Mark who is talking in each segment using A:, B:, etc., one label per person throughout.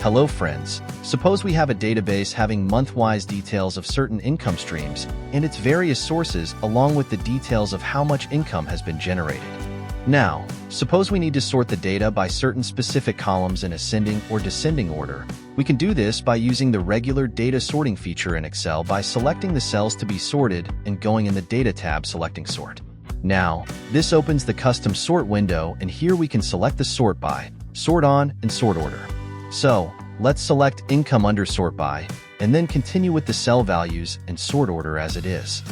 A: Hello friends, suppose we have a database having month-wise details of certain income streams and its various sources along with the details of how much income has been generated. Now, suppose we need to sort the data by certain specific columns in ascending or descending order. We can do this by using the regular data sorting feature in Excel by selecting the cells to be sorted and going in the Data tab selecting Sort. Now, this opens the Custom Sort window, and here we can select the Sort By, Sort On, and Sort Order. So, let's select Income under Sort By, and then continue with the cell values and sort order as it is.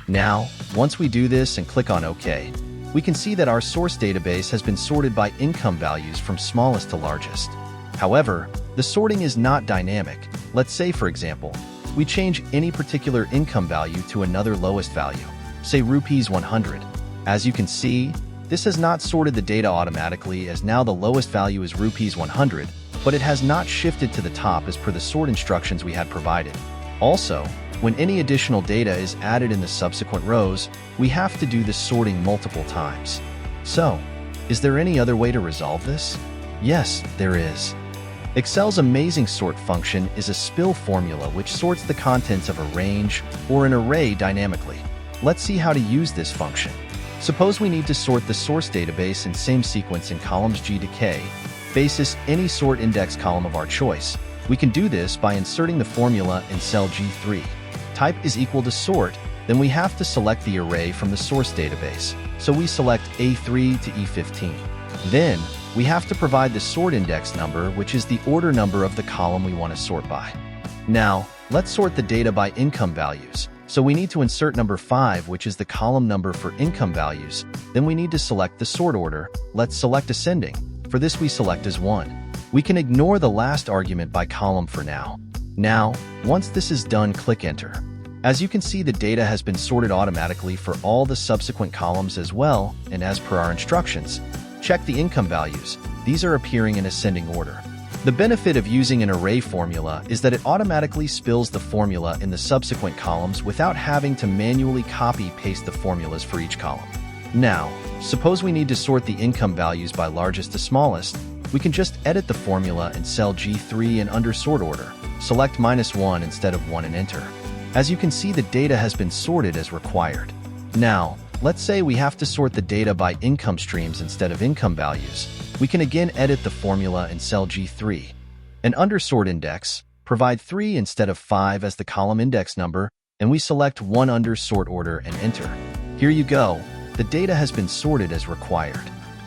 A: Now, once we do this and click on OK, we can see that our source database has been sorted by income values from smallest to largest. However, the sorting is not dynamic. Let's say, for example, we change any particular income value to another lowest value, say rupees 100. As you can see, this has not sorted the data automatically, as now the lowest value is rupees 100, but it has not shifted to the top as per the sort instructions we had provided. Also, when any additional data is added in the subsequent rows, we have to do the sorting multiple times. So, is there any other way to resolve this? Yes, there is. Excel's amazing sort function is a spill formula which sorts the contents of a range or an array dynamically. Let's see how to use this function. Suppose we need to sort the source database in same sequence in columns G to K, basis any sort index column of our choice. We can do this by inserting the formula in cell G3. Type is equal to sort, then we have to select the array from the source database. So we select A3 to E15. Then, we have to provide the sort index number, which is the order number of the column we want to sort by. Now, let's sort the data by income values. So we need to insert number 5, which is the column number for income values. Then we need to select the sort order. Let's select ascending. For this we select as 1. We can ignore the last argument by column for now. Now, once this is done, click Enter. As you can see, the data has been sorted automatically for all the subsequent columns as well, and as per our instructions. Check the income values. These are appearing in ascending order. The benefit of using an array formula is that it automatically spills the formula in the subsequent columns without having to manually copy-paste the formulas for each column. Now, suppose we need to sort the income values by largest to smallest. We can just edit the formula in cell G3 and under sort order, select -1 instead of 1 and enter. As you can see, the data has been sorted as required. Now, let's say we have to sort the data by income streams instead of income values. We can again edit the formula in cell G3. And under sort index, provide 3 instead of 5 as the column index number, and we select 1 under sort order and enter. Here you go. The data has been sorted as required.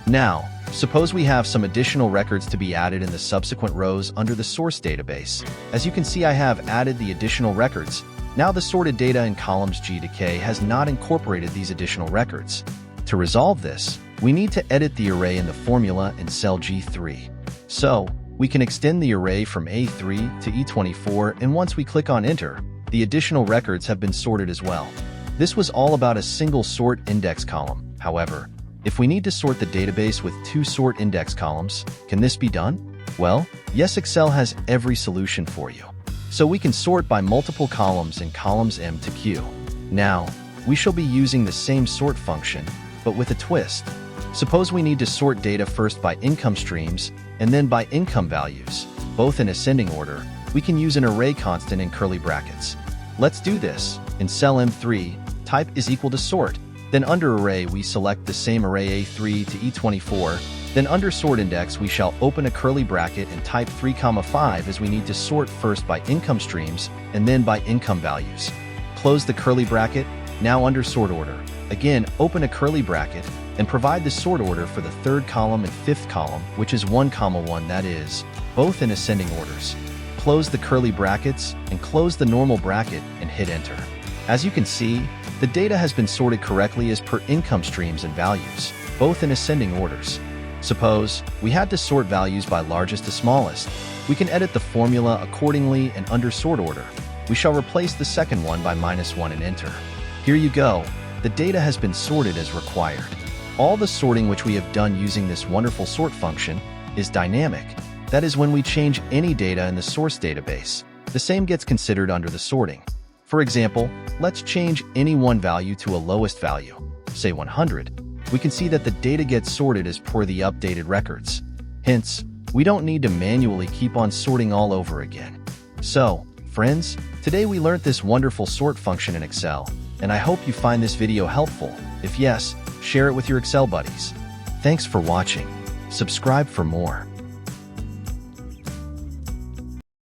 A: Now, suppose we have some additional records to be added in the subsequent rows under the source database. As you can see, I have added the additional records. Now the sorted data in columns G to K has not incorporated these additional records. To resolve this, we need to edit the array in the formula in cell G3. So, we can extend the array from A3 to E24, and once we click on Enter, the additional records have been sorted as well. This was all about a single sort index column. However, if we need to sort the database with 2 sort index columns, can this be done? Well, yes, Excel has every solution for you. So we can sort by multiple columns in columns M to Q. Now, we shall be using the same sort function, but with a twist. Suppose we need to sort data first by income streams and then by income values, both in ascending order. We can use an array constant in curly brackets. Let's do this. In cell M3, type is equal to sort. Then under array, we select the same array A3 to E24. Then under sort index, we shall open a curly bracket and type 3,5 as we need to sort first by income streams and then by income values. Close the curly bracket. Now under sort order, again, open a curly bracket and provide the sort order for the 3rd column and 5th column, which is 1,1, that is, both in ascending orders. Close the curly brackets and close the normal bracket and hit Enter. As you can see, the data has been sorted correctly as per income streams and values, both in ascending orders. Suppose we had to sort values by largest to smallest. We can edit the formula accordingly, and under sort order, we shall replace the second one by -1 and enter. Here you go. The data has been sorted as required. All the sorting which we have done using this wonderful sort function is dynamic. That is, when we change any data in the source database, the same gets considered under the sorting. For example, let's change any one value to a lowest value, say 100. We can see that the data gets sorted as per the updated records. Hence, We don't need to manually keep on sorting all over again. So, friends, today we learned this wonderful sort function in Excel, and I hope you find this video helpful. If yes, share it with your Excel buddies. Thanks for watching. Subscribe for more.